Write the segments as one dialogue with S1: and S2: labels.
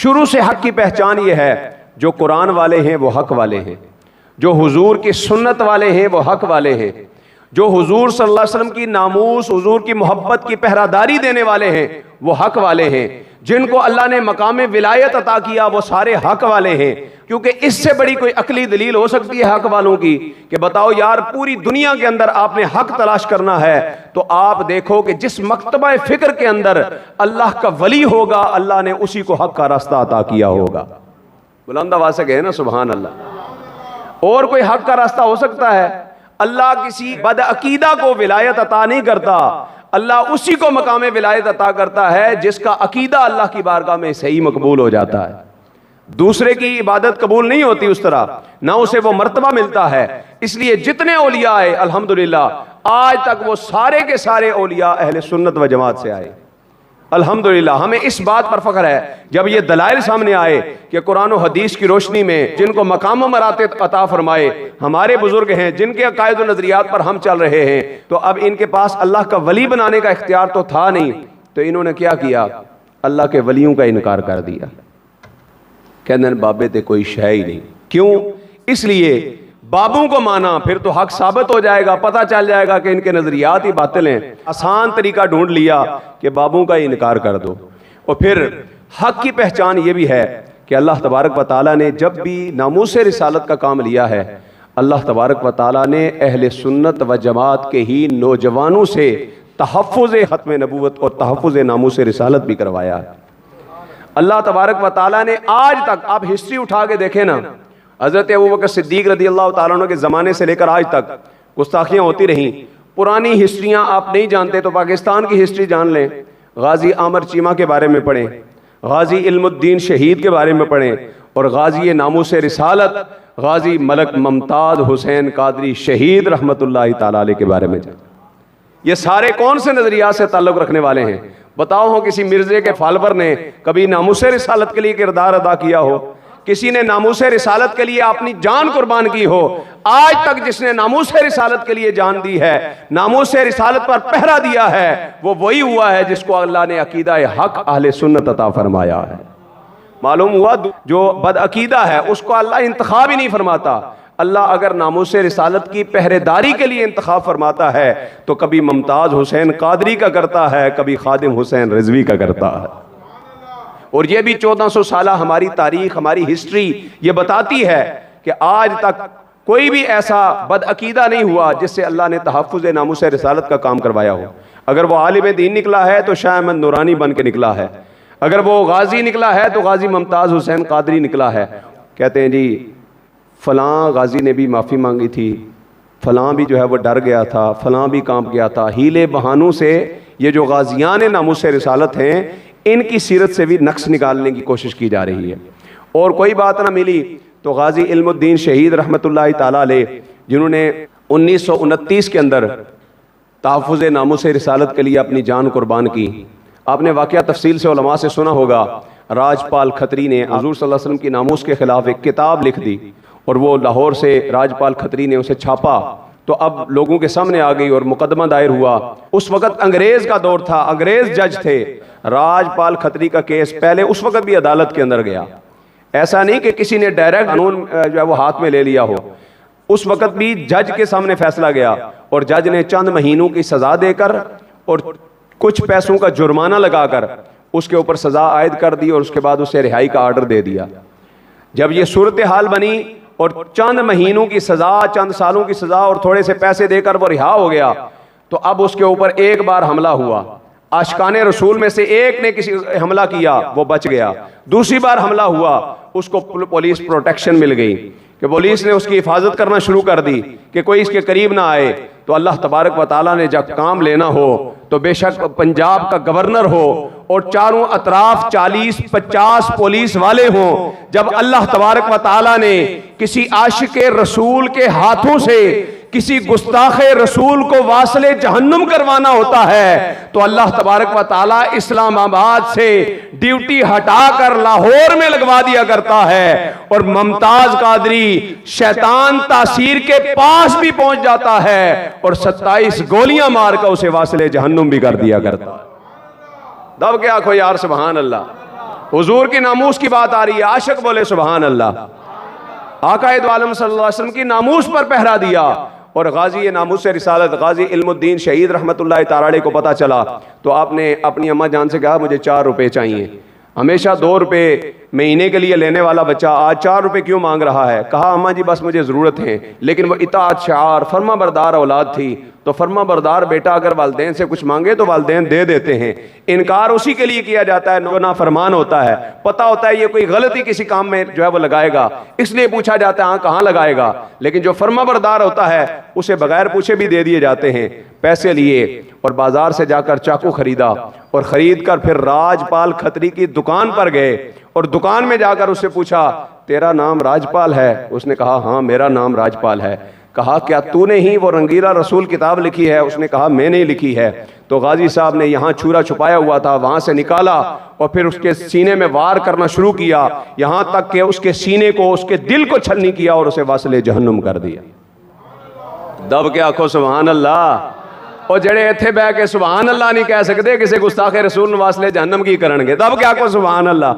S1: शुरू से हक की पहचान ये है, जो कुरान वाले हैं वो हक वाले हैं, जो हुजूर की सुन्नत वाले हैं वो हक वाले हैं, जो हुजूर सल्लल्लाहु अलैहि वसल्लम की नामूस, हुजूर की मोहब्बत की पहरादारी देने वाले हैं वो हक वाले हैं, जिनको अल्लाह ने मकाम विलायत अता किया वो सारे हक वाले हैं। क्योंकि इससे बड़ी कोई अकली दलील हो सकती है हक वालों की कि बताओ यार, पूरी दुनिया के अंदर आपने हक तलाश करना है तो आप देखो कि जिस मकतबा फिक्र के अंदर अल्लाह का वली होगा, अल्लाह ने उसी को हक का रास्ता अता किया होगा। बुलंद आवाज़ से कहे ना सुभान अल्लाह। और कोई हक का रास्ता हो सकता है? अल्लाह किसी बदअकीदा को विलायत अता नहीं करता, अल्लाह उसी को मकाम विलायत अता करता है जिसका अकीदा अल्लाह की बारगाह में सही मकबूल हो जाता है। दूसरे की इबादत कबूल नहीं होती उस तरह, ना उसे वो मर्तबा मिलता है। इसलिए जितने औलिया आए अल्हम्दुलिल्लाह आज तक वो सारे के सारे औलिया अहले सुन्नत व जमात से आए अल्हम्दुलिल्लाह। हमें इस बात पर फख्र है जब ये दलाइल सामने आए कि कुरान और हदीस की रोशनी में जिनको मकाम मरातब अता फरमाए हमारे बुजुर्ग हैं, जिनके अकायद और नजरियात पर हम चल रहे हैं, तो अब इनके पास अल्लाह का वली बनाने का इख्तियार तो था नहीं, तो इन्होंने क्या किया? अल्लाह के वलियों का इनकार कर दिया। कहने बाबे ते कोई शय ही नहीं। क्यों? इसलिए बाबों को माना फिर तो हक साबित हो जाएगा, पता चल जाएगा कि इनके नजरियात ही बातिल हैं। आसान तरीका ढूंढ लिया कि बाबों का इनकार कर दो। और फिर हक की पहचान ये भी है कि अल्लाह तबारक व तआला ने जब भी नामूस रिसालत का काम लिया है, अल्लाह तबारक व तआला ने अहले सुन्नत व जमात के ही नौजवानों से तहफ़्फ़ुज़ ख़त्म नबूवत और तहफ़्फ़ुज़ नामूस रिसालत भी करवाया है। अल्लाह तबारक व तआला ने आज तक, आप हिस्ट्री उठा के देखें ना, हज़रत अबू बकर सिद्दीक़ रज़ियल्लाहु ताला अन्हु के ज़माने से लेकर आज तक गुस्ताखियाँ होती रहीं। पुरानी हिस्ट्रियाँ आप नहीं जानते तो पाकिस्तान की हिस्ट्री जान लें। गाजी आमर चीमा के बारे में पढ़ें, गाजी इल्मुद्दीन शहीद के बारे में पढ़ें, और गाजी नामूस रिसालत गाजी मलक मुमताज़ हुसैन कादरी शहीद रहमतुल्लाहि ताला अलैह के बारे में जान। ये सारे कौन से नज़रिया से ताल्लुक़ रखने वाले हैं? बताओ हो किसी मिर्जे के फालवर ने कभी नामूस रिसालत के लिए किरदार अदा किया हो? किसी ने नामूस रिसालत के लिए अपनी जान कुर्बान की हो? आज तक जिसने नामूस रिसालत के लिए जान दी है, नामूस रिसालत पर पहरा दिया है, वो वही हुआ है जिसको अल्लाह ने अकीदा हक अहले सुन्नत अता फरमाया है। मालूम हुआ जो बदअकीदा है उसको अल्लाह इंतखाब ही नहीं फरमाता। अल्लाह अगर नामूस रिसालत की पहरेदारी के लिए इंतखाब फरमाता है तो कभी मुमताज़ हुसैन कादरी का करता है, कभी खादिम हुसैन रिजवी का करता है। और ये भी 1400 साल हमारी तारीख, हमारी हिस्ट्री ये बताती है कि आज तक कोई भी ऐसा बदअकीदा नहीं हुआ जिससे अल्लाह ने तहफ़्फ़ुज़ नामूस रिसालत का काम करवाया हो। अगर वो आलिम दीन निकला है तो शाह अहमद नूरानी बन के निकला है, अगर वो गाजी निकला है तो गाजी मुमताज़ हुसैन कादरी निकला है। कहते हैं जी फलां गाजी ने भी माफ़ी मांगी थी, फलां भी जो है वो डर गया था, फलां भी कांप गया था। हीले बहानों से ये जो गाजियान नामूस रिसालत हैं इनकी सीरत से भी नक्श निकालने की कोशिश की जा रही है। और कोई बात ना मिली तो गाजी इल्मुद्दीन शहीद रहमतुल्लाहि ताला अलैह, जिन्होंने 1929 के अंदर तहफ़्फ़ुज़ नामूस रिसालत के लिए अपनी जान कुर्बान की। आपने वाक़या तफसील से उलमा से सुना होगा। राजपाल खत्री ने हुज़ूर सल्लल्लाहु अलैहि वसल्लम की नामूस के खिलाफ एक किताब लिख दी और वो लाहौर से राजपाल खत्री ने उसे छापा तो अब लोगों के सामने आ गई और मुकदमा दायर हुआ। उस वक्त अंग्रेज का दौर था, अंग्रेज जज थे। राजपाल खत्री का केस पहले उस वक्त भी अदालत के अंदर गया, ऐसा नहीं कि किसी ने डायरेक्ट कानून जो है वो हाथ में ले लिया हो। उस वक्त भी जज के सामने फैसला गया और जज ने चंद महीनों की सजा देकर और कुछ पैसों का जुर्माना लगाकर उसके ऊपर सजा आयद कर दी और उसके बाद उसे रिहाई का आर्डर दे दिया। जब ये सूरत हाल बनी और चंद महीनों की सजा, चंद सालों की सजा और थोड़े से पैसे देकर वो रिहा हो गया, तो अब उसके ऊपर एक बार हमला हुआ। आशिकाने रसूल में से एक ने किसी हमला किया, वो बच गया। दूसरी बार हमला हुआ, उसको पुलिस प्रोटेक्शन मिल गई कि पुलिस ने उसकी हिफाजत करना शुरू कर दी कि कोई इसके करीब ना आए। तो अल्लाह तबारक व तआला ने जब काम लेना हो तो बेशक पंजाब का गवर्नर हो और चारों अतराफ 40-50 पुलिस वाले हों, जब अल्लाह तबारक व तआला ने किसी आशिक रसूल के हाथों से किसी गुस्ताखे रसूल को वासले जहन्नुम करवाना होता है तो अल्लाह तबारक व तआला इस्लामाबाद से ड्यूटी हटाकर लाहौर में लगवा दिया करता है और मुमताज कादरी शैतान तासीर के पास भी पहुंच जाता है और 27 गोलियां मारकर उसे वासले जहन्नुम भी कर दिया करता है। दब के आंखों यार सुभान अल्लाह। हुजूर की नामूस की बात आ रही है, आशिक बोले सुभान अल्लाह। आका दो आलम सल्लल्लाहु अलैहि वसल्लम की नामूस पर पहरा दिया। और गाजी नामूस रिसालत गाजी इल्मुद्दीन शहीद रहमतुल्लाह तआला अलैह को पता चला तो आपने अपनी अम्मा जान से कहा मुझे 4 रुपए चाहिए। हमेशा 2 रुपए महीने के लिए लेने वाला बच्चा आज 4 रुपए क्यों मांग रहा है? कहा अम्मा जी बस मुझे ज़रूरत है। लेकिन वो इताअत शार फर्मा बरदार औलाद थी, तो फर्मा बरदार बेटा अगर वालिदैन से कुछ मांगे तो वालिदैन दे देते हैं। इनकार उसी के लिए किया जाता है जो नाफरमान होता है, पता होता है ये कोई गलती किसी काम में जो है वो लगाएगा, इसलिए पूछा जाता है हाँ कहाँ लगाएगा। लेकिन जो फर्मा बरदार होता है उसे बगैर पूछे भी दे दिए जाते हैं। पैसे लिए और बाजार से जाकर चाकू खरीदा और खरीद कर फिर राजपाल खत्री की दुकान पर गए और दुकान में जाकर उससे पूछा तेरा नाम राजपाल है? उसने कहा हाँ मेरा नाम राजपाल है। कहा क्या तूने ही वो रंगीला रसूल किताब लिखी है? उसने कहा मैंने लिखी है। तो गाजी साहब ने यहाँ छुरा छुपाया हुआ था वहां से निकाला और फिर उसके सीने में वार करना शुरू किया, यहां तक कि उसके सीने को उसके दिल को छलनी किया और उसे वासले जहन्नुम कर दिया। दब के आखो सुभान अल्लाह। और जड़े इत्थे बह के सुभान अल्लाह नहीं कह सकते किसी गुस्ताखे रसूल वासले जहन्नम की करनगे, दब के आखो सुभान अल्लाह।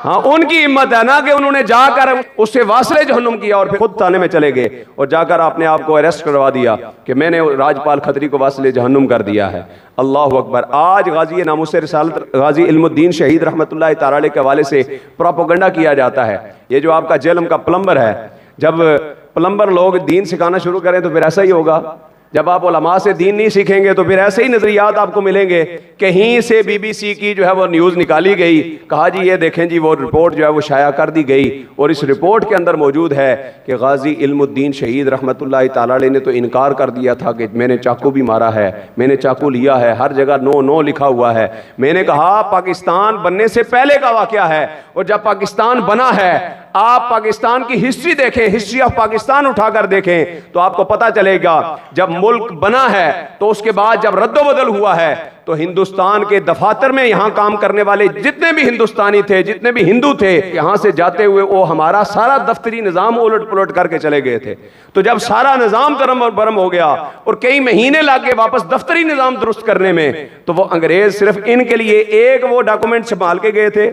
S1: हाँ उनकी हिम्मत है ना कि उन्होंने जाकर उससे वासले जहन्नुम किया और फिर खुद थाने में चले गए और जाकर आपने आपको अरेस्ट करवा दिया कि मैंने राजपाल खत्री को वासले जहन्नुम कर दिया है। अल्लाह अकबर। आज गाजी नामूस रिसालत गाजी इल्मुद्दीन शहीद रहमतुल्लाह तआला अलैह के हवाले से प्रोपेगेंडा किया जाता है। ये जो आपका जेलम का प्लम्बर है, जब प्लम्बर लोग दीन सिखाना शुरू करें तो फिर ऐसा ही होगा। जब आप उलमा से दीन नहीं सीखेंगे तो फिर ऐसे ही नजरियात आपको मिलेंगे। कहीं से बीबीसी की जो है वो न्यूज़ निकाली गई, कहा जी ये देखें जी वो रिपोर्ट जो है वो शाया कर दी गई और इस रिपोर्ट के अंदर मौजूद है कि गाजी इल्मुद्दीन शहीद रहमतुल्लाह तआला अलैह ने तो इनकार कर दिया था कि मैंने चाकू भी मारा है, मैंने चाकू लिया है, हर जगह नो नो लिखा हुआ है। मैंने कहा पाकिस्तान बनने से पहले का वाकया है और जब पाकिस्तान बना है आप पाकिस्तान की हिस्ट्री देखें, हिस्ट्री ऑफ पाकिस्तान उठाकर देखें तो आपको पता चलेगा जब मुल्क बना है तो उसके बाद जब रद्दोबदल हुआ है तो हिंदुस्तान के दफातर में यहां काम करने वाले जितने भी हिंदुस्तानी थे, जितने भी हिंदू थे, यहां से जाते हुए वो हमारा सारा दफ्तरी निजाम उलट पुलट करके चले गए थे। तो जब सारा निजाम तरम बरम हो गया और कई महीने लग गए वापस दफ्तरी निजाम दुरुस्त करने में, तो वो अंग्रेज सिर्फ इनके लिए एक वो डॉक्यूमेंट संभाल के गए थे,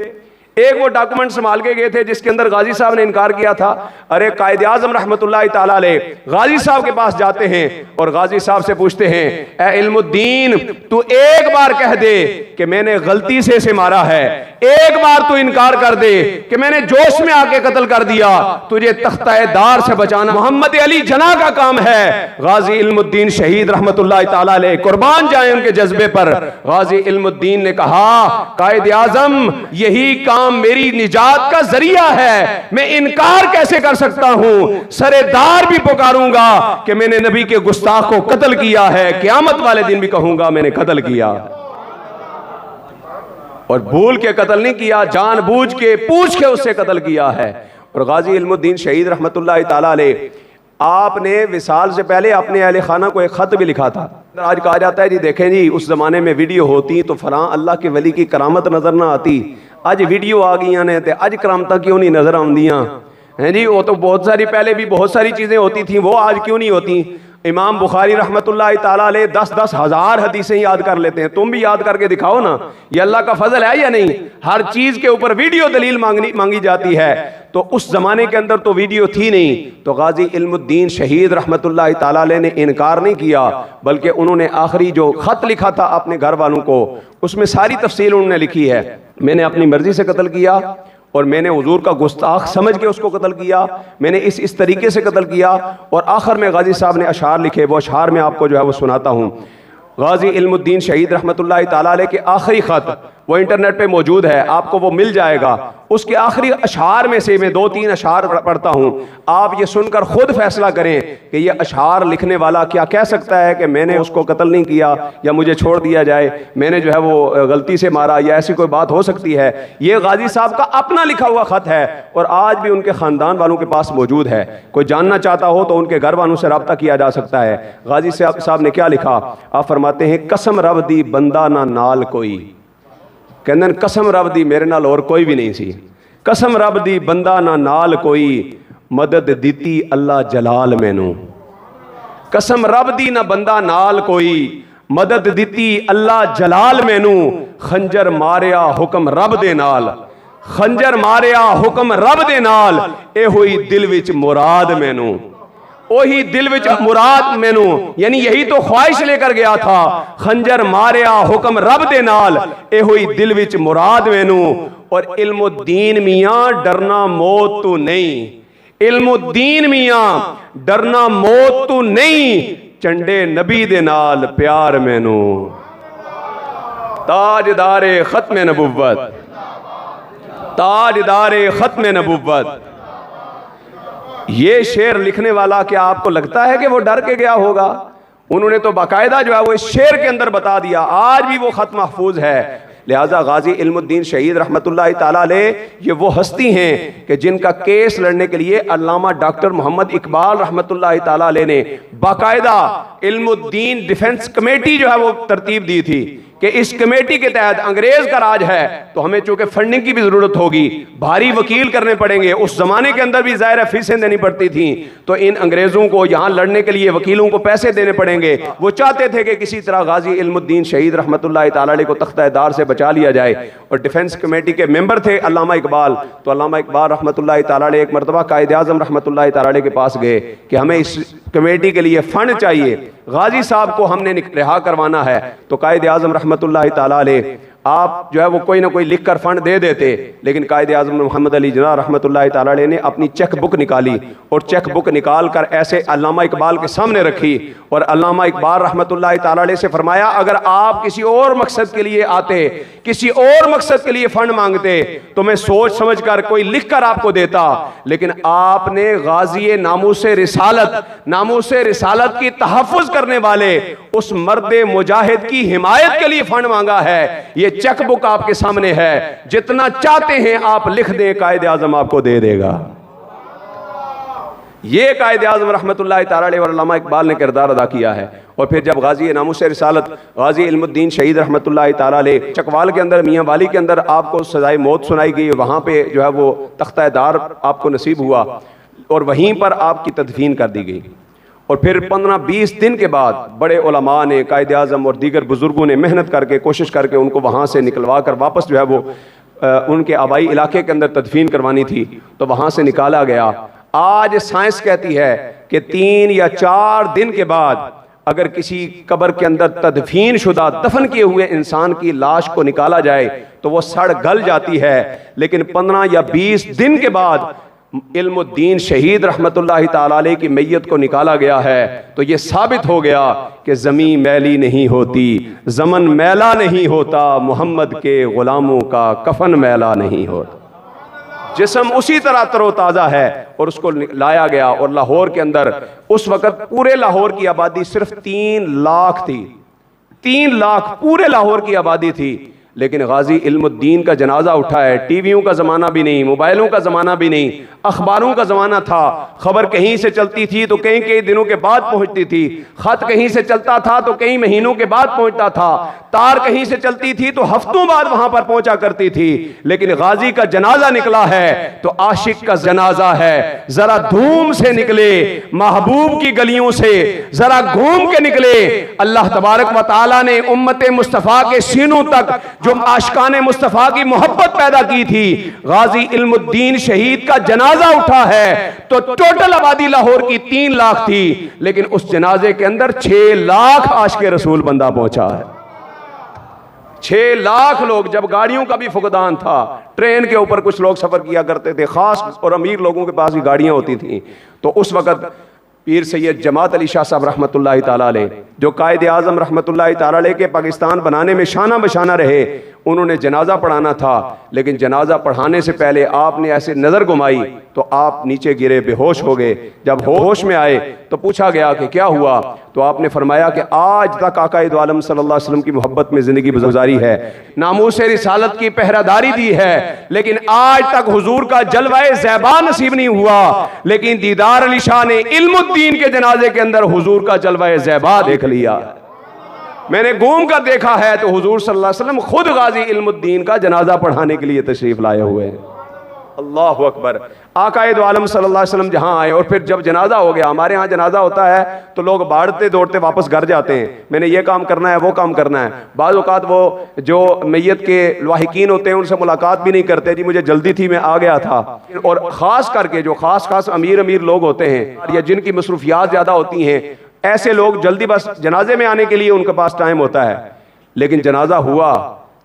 S1: एक वो डॉक्यूमेंट संभाल के गए थे जिसके अंदर गाजी साहब ने इनकार किया था। अरे कायदे आजम रहमतुल्लाह तआला अलैह गाजी साहब के पास जाते हैं और गाजी साहब से पूछते हैं ए इल्मुद्दीन तू एक बार कह दे कि मैंने गलती से इसे मारा है, एक बार तू इनकार कर दे कि मैंने जोश में आके कत्ल कर दिया, तुझे तख्ता-ए-दार से बचाना मोहम्मद अली जना का काम है। गाजी इल्मुद्दीन शहीद रहमतुल्लाह तआला अलैह कुर्बान जाए उनके जज्बे पर। गाजी इल्मुद्दीन ने कहा कायदे आजम यही काम मेरी निजात का जरिया है, मैं इनकार कैसे कर सकता हूं, सरेदार भी पुकारूंगा कि मैंने नबी के गुस्ताख को कत्ल किया है, क़यामत वाले दिन भी कहूंगा मैंने कत्ल किया। और भूल के कत्ल नहीं किया, जानबूझ के पूछ के उससे कत्ल किया है। और गाजी इल्मुद्दीन शहीद रहमतुल्लाह तआला अलैह आपने विसाल से पहले अपने अहले खाना को एक खत भी लिखा था। आज कहा जाता है जी देखें जी उस जमाने में वीडियो होती तो फलां अल्लाह के वली की करामत नजर ना आती, अज वीडियो आ गई ने तो अज करामत क्यों नहीं नजर आउंदियां हैं जी। वो तो बहुत सारी पहले भी बहुत सारी चीजें होती थी, वो आज क्यों नहीं होती। इमाम बुखारी रहमतुल्लाह तआला अलैह 10-10 हज़ार हदीसें याद कर लेते हैं, तुम भी याद करके दिखाओ ना, ये अल्लाह का फजल है या नहीं। हर चीज के ऊपर वीडियो दलील मांगी जाती है, तो उस जमाने के अंदर तो वीडियो थी नहीं। तो गाजी इल्मुद्दीन शहीद रहमतुल्लाह तआला अलैह ने इनकार नहीं किया, बल्कि उन्होंने आखिरी जो खत लिखा था अपने घर वालों को उसमें सारी तफसील उन्होंने लिखी है। मैंने अपनी मर्जी से कत्ल किया और मैंने हुजूर का गुस्ताख समझ के उसको कत्ल किया, मैंने इस तरीके से कत्ल किया। और आखिर में गाजी साहब ने अशार लिखे, वो अशार में आपको जो है वो सुनाता हूँ। गाजी इल्मुद्दीन शहीद रहमतुल्लाह तआला अलैह के आखिरी खत वो इंटरनेट पे मौजूद है, आपको वो मिल जाएगा। उसके आखिरी अशार में से मैं 2-3 अशार पढ़ता हूँ, आप ये सुनकर खुद फैसला करें कि ये अशार लिखने वाला क्या कह सकता है कि मैंने उसको कत्ल नहीं किया या मुझे छोड़ दिया जाए, मैंने जो है वो गलती से मारा, या ऐसी कोई बात हो सकती है। ये गाजी साहब का अपना लिखा हुआ खत है और आज भी उनके खानदान वालों के पास मौजूद है। कोई जानना चाहता हो तो उनके घर वालों से रब्ता किया जा सकता है। गाजी साहब ने क्या लिखा, आप फरमाते हैं कसम रब दी बंदा ना नाल कोई, कहते कसम रब दी मेरे नाल और कोई भी नहीं सी, कसम रब दी बंदा ना नाल कोई, मदद दीती अल्लाह जलाल मैनू। कसम रब दी ना बंदा नाल कोई, मदद दिती अल्लाह जलाल मैनू, खंजर मारिया हुक्म रब दे नाल, खंजर मारिया हुक्म रब दे नाल, ए हुई दिल विच मुराद मैनू, ओही दिल विच मुराद मैनू, यानी यही तो ख्वाहिश लेकर गया था। खंजर मारिया हुक्म रब दे नाल, ए हुई दिल विच मुराद मैनू। और इल्मुद्दीन मियां डरना मौत तो नहीं, इल्मुद्दीन मियां डरना मौत तो नहीं, चंडे नबी दे नाल प्यार मैनू। ताजदारे खत्म नबुव्वत, ताजदारे खत्म नबुव्वत। ये शेर लिखने वाला क्या आपको लगता है कि वो डर के गया होगा? उन्होंने तो बाकायदा जो है वो इस शेर के अंदर बता दिया। आज भी वो खत महफूज है। लिहाजा गाजी इल्मुद्दीन शहीद रहमतुल्लाह ताला अलैह ये वो हस्ती हैं कि जिनका केस लड़ने के लिए अल्लामा डॉक्टर मोहम्मद इकबाल रहमतुल्लाह ताला अलैह ने बाकायदा इल्मुद्दीन डिफेंस कमेटी जो है वो तरतीब दी थी कि इस कमेटी के तहत अंग्रेज का राज है तो हमें चूंकि फंडिंग की भी जरूरत होगी, भारी वकील करने पड़ेंगे। उस जमाने के अंदर भी ज़ाहिर फीसें देनी पड़ती थी, तो इन अंग्रेजों को यहाँ लड़ने के लिए वकीलों को पैसे देने पड़ेंगे। वो चाहते थे कि किसी तरह गाजी इल्मुद्दीन शहीद रहमतुल्लाह ताला अलैह को तख्ता-ए-दार से बचा लिया जाए। और डिफेंस कमेटी के मेंबर थे अल्लामा इकबाल। तो अल्लामा इकबाल रहमतुल्लाह ताला अलैह एक मरतबा कायदे आज़म रहमतुल्लाह ताला अलैह के पास गए कि हमें इस कमेटी के लिए फंड चाहिए, गाजी साहब को हमने रिहा करवाना है। तो कायदे आज़म रहमतुल्लाह ताला अलैह आप जो है वो कोई ना कोई लिख कर फंड दे देते, लेकिन कायदे आज़म मोहम्मद अली जिन्ना रहमतुल्लाह ताला अलैह ने अपनी चेक बुक निकाली और चेक बुक निकाल कर ऐसे अल्लामा इकबाल के सामने रखी और अल्लामा इकबाल रहमतुल्लाह ताला अलैह से फरमाया, अगर आप किसी और मकसद के लिए आते, किसी और मकसद के लिए फंड मांगते तो मैं सोच समझ कर कोई लिख कर आपको देता, लेकिन आपने गाजी नामूसे रिसालत, नामूसे रिसालत की तहफ़्फ़ुज़ करने वाले उस मर्द मुजाहिद की हिमायत के लिए फंड मांगा है। ये चेक बुक आपके सामने है, जितना चाहते हैं आप लिख दें, कायदे आज़म आपको दे देगा। ये कायदे आज़म रहमतुल्लाह ताला अलैह और अल्लामा इकबाल ने किरदार अदा किया है। और फिर जब गाजी नामूस रिसालत गाजी इल्मुद्दीन शहीद रहमतुल्लाह ताला अलैह चकवाल के अंदर मियाँ वाली के अंदर आपको सजाए मौत सुनाई गई, वहाँ पे जो है वो तख्ता-ए-दार आपको नसीब हुआ और वहीं पर आपकी तदफीन कर दी गई। और फिर 15-20 दिन के बाद बड़े उलमा ने, कायदे आज़म और दीगर बुजुर्गों ने मेहनत करके कोशिश करके उनको वहाँ से निकलवा कर वापस जो है वो उनके आबाई इलाके के अंदर तदफीन करवानी थी, तो वहाँ से निकाला गया। आज साइंस कहती है कि 3 या 4 दिन के बाद अगर किसी कब्र के अंदर तदफीन शुदा दफन किए हुए इंसान की लाश को निकाला जाए तो वो सड़ गल जाती है, लेकिन 15 या 20 दिन के बाद इल्मुद्दीन शहीद रहमतुल्लाह ताला अलैह की मैयत को निकाला गया है, तो ये साबित हो गया कि ज़मीं मैली नहीं होती, ज़मन मैला नहीं होता, मोहम्मद के ग़ुलामों का कफन मैला नहीं होता। जिस्म उसी तरह तरोताज़ा है और उसको लाया गया। और लाहौर के अंदर उस वक़्त पूरे लाहौर की आबादी सिर्फ 3 लाख थी, 3 लाख पूरे लाहौर की आबादी थी, लेकिन गाजी इल्मुद्दीन का जनाजा उठा है। टीवियों का ज़माना भी नहीं, मोबाइलों का ज़माना भी नहीं, अखबारों का ज़माना था। खबर कहीं से चलती थी तो कई कई दिनों के बाद पहुंचती थी, ख़त कहीं से चलता था तो कई महीनों के बाद पहुंचता था, तार कहीं से चलती थी तो हफ्तों बाद वहां पर पहुंचा करती थी। लेकिन गाजी का जनाजा निकला है तो आशिक का जनाजा है। जरा धूम से निकले, महबूब की गलियों से जरा घूम के निकले। अल्लाह तबारक व तआला ने उम्मत मुस्तफ़ा के सीनों तक जो आशिकाने मुस्तफ़ा की मोहब्बत पैदा की थी, गाजी इल्मुद्दीन शहीद का जनाजा उठा है तो टोटल आबादी लाहौर की 3 लाख थी, लेकिन उस जनाजे के अंदर 6 लाख आशिक रसूल बंदा पहुंचा है। 6 लाख लोग। जब गाड़ियों का भी फुकदान था, ट्रेन के ऊपर कुछ लोग सफर किया करते थे, खास और अमीर लोगों के पास भी गाड़ियां होती थी, तो उस वक्त पीर सैयद जमात अली शाह साहब रहमतुल्लाह ताला अलैह जो कायदे आज़म रहमतुल्लाह ताला अलैह के पाकिस्तान बनाने में शाना बशाना रहे, उन्होंने जनाजा पढ़ाना था, लेकिन जनाजा पढ़ाने से पहले आपने ऐसे नज़र घुमाई तो आप नीचे गिरे, बेहोश हो गए। जब होश में आए तो पूछा गया कि क्या हुआ, तो आपने फरमाया कि आज तक आका दो आलम सल्लल्लाहु अलैहि वसल्लम की मोहब्बत में ज़िंदगी गुजारी है, नामूस रिसालत की पहरादारी दी है, लेकिन आज तक हुजूर का जलवाए ज़ैबा नसीब नहीं हुआ। लेकिन दीदार अली शाह ने इल्मुद्दीन के जनाजे के अंदर हुजूर का जलवाए ज़ैबा देख लिया। मैंने घूम कर देखा है तो हुजूर सल्लल्लाहु अलैहि वसल्लम खुद गाजी इल्मुद्दीन का जनाजा पढ़ाने के लिए तशरीफ लाए हुए हैं। अल्लाहु अकबर। आकाए दो आलम सल्लल्लाहु अलैहि वसल्लम जहाँ आए और फिर जब जनाजा हो गया, हमारे यहाँ जनाजा होता है तो लोग भागते दौड़ते वापस घर जाते हैं, मैंने ये काम करना है वो काम करना है। बाज़ औक़ात वो जो मैयत के लाहिकीन होते हैं उनसे मुलाकात भी नहीं करते, जी मुझे जल्दी थी मैं आ गया था। और ख़ास करके जो खास अमीर लोग होते हैं या जिनकी मसरूफियात ज़्यादा होती हैं, ऐसे लोग जल्दी बस जनाजे में आने के लिए उनके पास टाइम होता है। लेकिन जनाजा हुआ,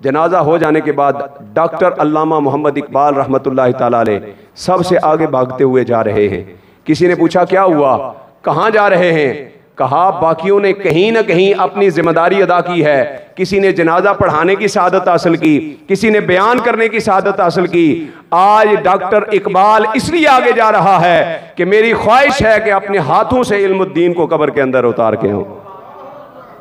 S1: जनाजा हो जाने के बाद डॉक्टर अल्लामा मोहम्मद इकबाल रहमतुल्लाहि ताला अलैह सबसे आगे भागते हुए जा रहे हैं। किसी ने पूछा क्या हुआ, कहाँ जा रहे हैं? कहा बाकियों ने कहीं ना कहीं अपनी जिम्मेदारी अदा की है। किसी ने जनाजा पढ़ाने की शहादत हासिल की, किसी ने बयान करने की शहादत हासिल की। आज डॉक्टर इकबाल इसलिए आगे जा रहा है कि मेरी ख्वाहिश है कि अपने हाथों से इल्मुद्दीन को कब्र के अंदर उतार के हूं।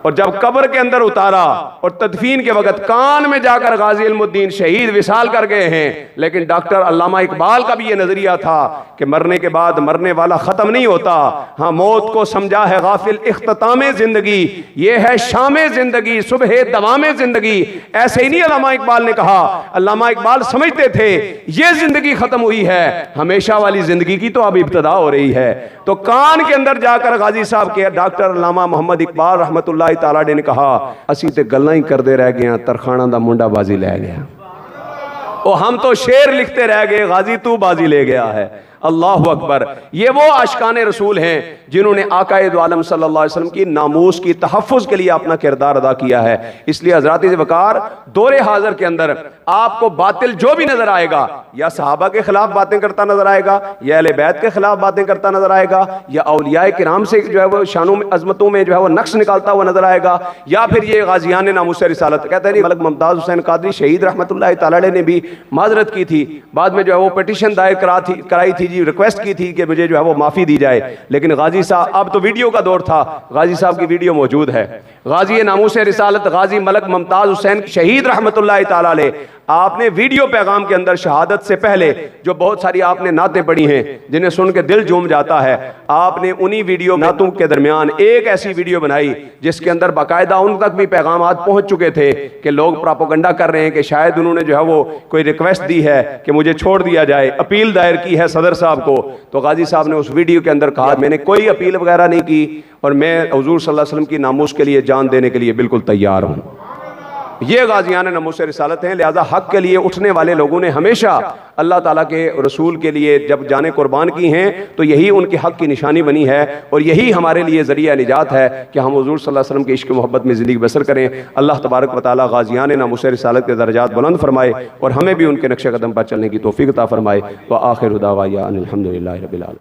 S1: और जब कब्र के अंदर उतारा और तदफीन के वक्त कान में जाकर गाजी इल्मुद्दीन शहीद विसाल कर गए हैं। लेकिन डॉक्टर अल्लामा इकबाल का भी ये नजरिया था कि मरने के बाद मरने वाला खत्म नहीं होता। हाँ, मौत को समझा है गाफिल इख्तितामे जिंदगी, ये है शामे जिंदगी सुबह दवामे जिंदगी। ऐसे ही नहीं अल्लामा इकबाल ने कहा, अल्लामा इकबाल समझते थे ये जिंदगी खत्म हुई है, हमेशा वाली जिंदगी की तो अब इब्तदा हो रही है। तो कान के अंदर जाकर गाजी साहब के डॉक्टर अल्लामा मोहम्मद इकबाल रहमतुल्लाह ताला ने कहा, असी ते गल्लां ही करते रह गए, तरखाना दा मुंडा बाजी ले गया। और हम तो शेर लिखते रह गए, गाजी तू बाजी ले गया है। अल्लाहु अकबर। ये वो आशिकाने रसूल हैं जिन्होंने आकाए दो आलम सल्लल्लाहु अलैहि वसल्लम की नामूस की तहफ़्फ़ुज़ के लिए अपना किरदार अदा किया है। इसलिए हज़रात वक़ार दौरे हाज़िर के अंदर आपको बातिल जो भी नजर आएगा, या सहाबा के खिलाफ बातें करता नजर आएगा, या अहले बैत के खिलाफ बातें करता नजर आएगा, या औलियाए किराम से जो है वो शानों में अजमतों में जो है वो नक्श निकालता हुआ नजर आएगा, या फिर ये गाजियान नामूस रिसालत। कहते हैं मलक मुमताज़ हुसैन कादरी शहीद रहमतुल्लाहि ताला अलैह ने भी माजरत की थी, बाद में जो है वो पिटीशन दायर कराई थी, रिक्वेस्ट की थी कि मुझे जो है वो माफी दी जाए। लेकिन गाजी साहब, अब तो वीडियो का दौर था, गाजी साहब की वीडियो मौजूद है। गाजी नामूस रिसालत गाजी मलक मुमताज हुसैन शहीद रहमतुल्लाहि ताला अलैह, आपने वीडियो पैगाम के अंदर शहादत से पहले जो बहुत सारी आपने नातें पढ़ी हैं जिन्हें सुन के दिल झूम जाता है, आपने उन्हीं वीडियो नातों के दरमियान एक ऐसी वीडियो बनाई जिसके अंदर बाकायदा उन तक भी पैगामात पहुंच चुके थे कि लोग प्रोपेगेंडा कर रहे हैं कि शायद उन्होंने जो है वो कोई रिक्वेस्ट दी है कि मुझे छोड़ दिया जाए, अपील दायर की है सदर साहब को। तो गाजी साहब ने उस वीडियो के अंदर कहा, मैंने कोई अपील वगैरह नहीं की और मैं हुजूर सल्लल्लाहु अलैहि वसल्लम की नामूस के लिए जान देने के लिए बिल्कुल तैयार हूं। ये गाजियान नामूस रिसालत हैं। लिहाजा हक के लिए उठने वाले लोगों ने हमेशा अल्लाह ताला के रसूल के लिए जब जाने कुर्बान की हैं तो यही उनके हक की निशानी बनी है और यही हमारे लिए ज़रिया निजात है कि हम हुजूर सल्लल्लाहु अलैहि वसल्लम के इश्क मोहब्बत में ज़िंदगी बसर करें। अल्लाह तबारक व तआला गाजियान नामूस रिसालत के दर्जात बुलंद फरमाए और हमें भी उनके नक्शे कदम पर चलने की तौफीक अता फरमाए। व आखिर दावाया अनिल हम्दुलिल्लाहि रब्बिल आलमीन।